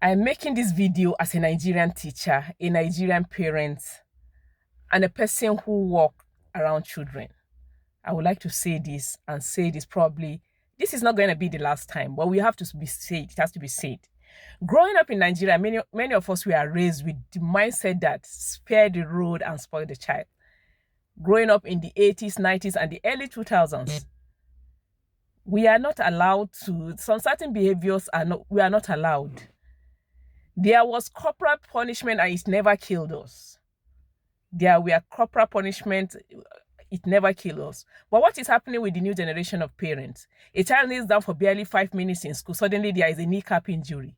I'm making this video as a Nigerian teacher, a Nigerian parent, and a person who works around children. I would like to say this and say this probably. This is not going to be the last time, but we have to be said. It has to be said. Growing up in Nigeria, many of us were raised with the mindset that spare the road and spoil the child. Growing up in the 80s, 90s, and the early 2000s, we are not allowed to, some certain behaviors we are not allowed. There was corporal punishment and it never killed us. There were corporal punishment, it never killed us. But what is happening with the new generation of parents? A child kneels down for barely 5 minutes in school, suddenly there is a kneecap injury.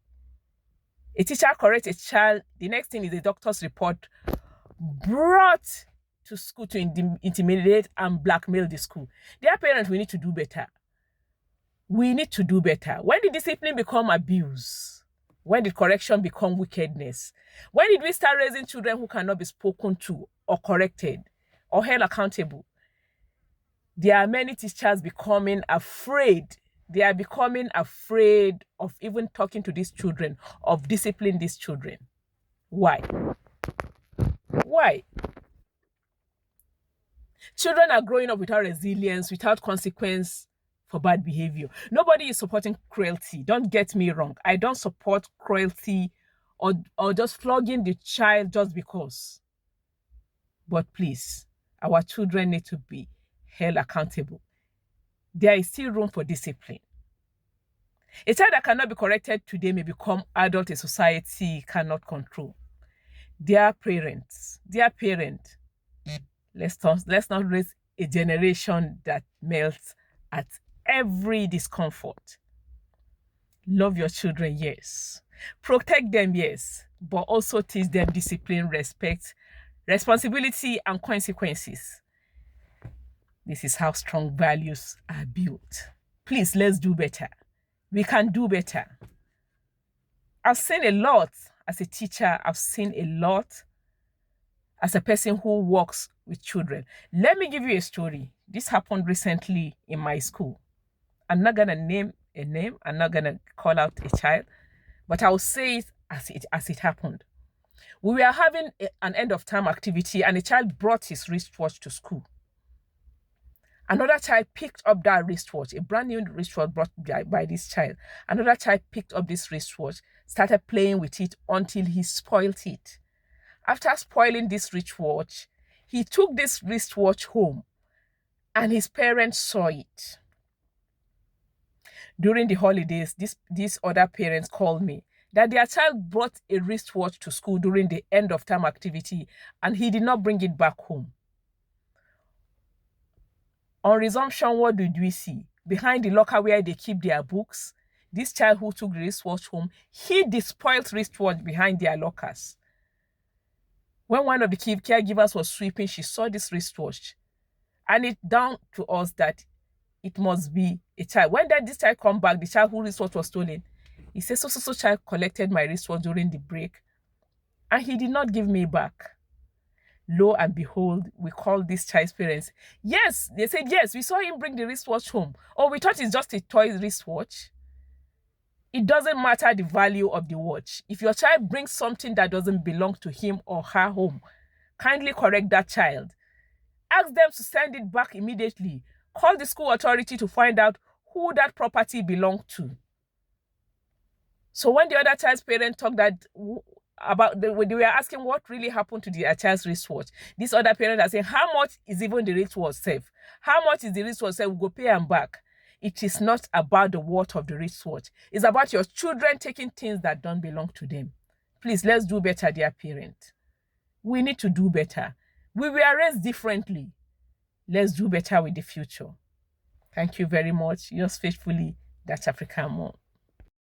A teacher corrects a child, the next thing is a doctor's report brought to school to intimidate and blackmail the school. Dear parents, we need to do better. We need to do better. When did discipline become abuse? When did correction become wickedness? When did we start raising children who cannot be spoken to or corrected or held accountable? There are many teachers becoming afraid. They are becoming afraid of even talking to these children, of disciplining these children. Why? Why? Children are growing up without resilience, without consequence for bad behavior. Nobody is supporting cruelty. Don't get me wrong. I don't support cruelty or just flogging the child just because. But please, our children need to be held accountable. There is still room for discipline. A child that cannot be corrected today may become adult a society cannot control. Dear parents, let's not raise a generation that melts at every discomfort. Love your children, yes. Protect them, yes. But also teach them discipline, respect, responsibility, and consequences. This is how strong values are built. Please, let's do better. We can do better. I've seen a lot as a teacher. I've seen a lot as a person who works with children. Let me give you a story. This happened recently in my school. I'm not going to name a name. I'm not going to call out a child, but I'll say it as it happened. We were having an end of term activity and a child brought his wristwatch to school. Another child picked up that wristwatch, a brand new wristwatch brought by this child. Another child picked up this wristwatch, started playing with it until he spoiled it. After spoiling this wristwatch, he took this wristwatch home and his parents saw it. During the holidays, these other parents called me that their child brought a wristwatch to school during the end of term activity and he did not bring it back home. On resumption, what did we see? Behind the locker where they keep their books, this child who took the wristwatch home hid the spoiled wristwatch behind their lockers. When one of the caregivers was sweeping, she saw this wristwatch and it dawned to us that it must be a child. When this child come back, the child whose wristwatch was stolen, he said, so child collected my wristwatch during the break and he did not give me back. Lo and behold, we called this child's parents. Yes, they said, yes, we saw him bring the wristwatch home. Oh, we thought it's just a toy wristwatch. It doesn't matter the value of the watch. If your child brings something that doesn't belong to him or her home, kindly correct that child. Ask them to send it back immediately. Call the school authority to find out who that property belonged to. So when the other child's parents talked they were asking what really happened to the child's wristwatch. This other parent are saying, how much is even the wristwatch safe? How much is the wristwatch safe? We'll go pay them back. It is not about the worth of the wristwatch. It's about your children taking things that don't belong to them. Please, let's do better, dear parent. We need to do better. We were raised differently. Let's do better with the future. Thank you very much. Yours faithfully, That African Mom.